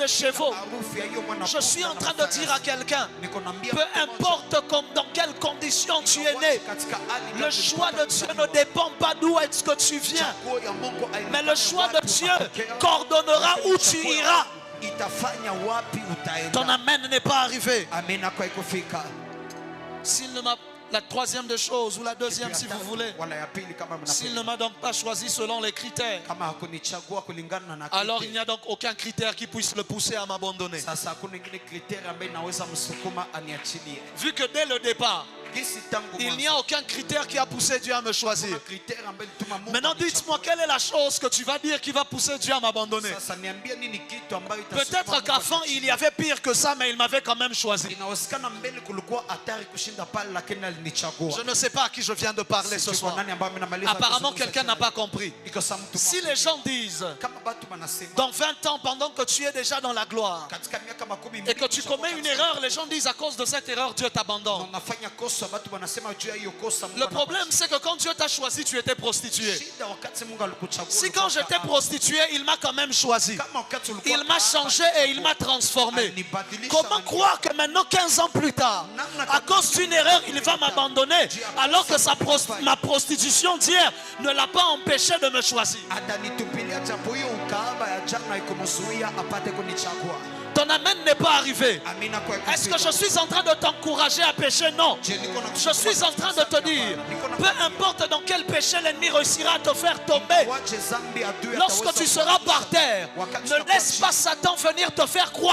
de chevaux. Je suis en train de dire à quelqu'un, peu importe dans quelles conditions tu es né, le choix de Dieu ne dépend pas d'où est-ce que tu viens, mais le choix de Dieu coordonnera où tu iras. Ton amen n'est pas arrivé. S'il ne m'a La troisième des choses, ou la deuxième si vous voulez, s'il ne m'a donc pas choisi selon les critères, alors il n'y a donc aucun critère qui puisse le pousser à m'abandonner. Vu que dès le départ, il n'y a aucun critère qui a poussé Dieu à me choisir. Maintenant dites-moi, quelle est la chose que tu vas dire qui va pousser Dieu à m'abandonner? Peut-être qu'avant il y avait pire que ça, mais il m'avait quand même choisi. Je ne sais pas à qui je viens de parler ce soir. Apparemment quelqu'un n'a pas compris. Si les gens disent, dans 20 ans, pendant que tu es déjà dans la gloire, et que tu commets une erreur, les gens disent à cause de cette erreur Dieu t'abandonne. Le problème c'est que quand Dieu t'a choisi, tu étais prostituée. Si quand j'étais prostituée, il m'a quand même choisi, il m'a changé et il m'a transformé. Comment croire que maintenant 15 ans plus tard, à cause d'une erreur, il va m'abandonner alors que ma prostitution d'hier ne l'a pas empêché de me choisir? Ton amen n'est pas arrivé. Est-ce que je suis en train de t'encourager à pécher? Non. Je suis en train de te dire, peu importe dans quel péché l'ennemi réussira à te faire tomber, lorsque tu seras par terre, ne laisse pas Satan venir te faire croire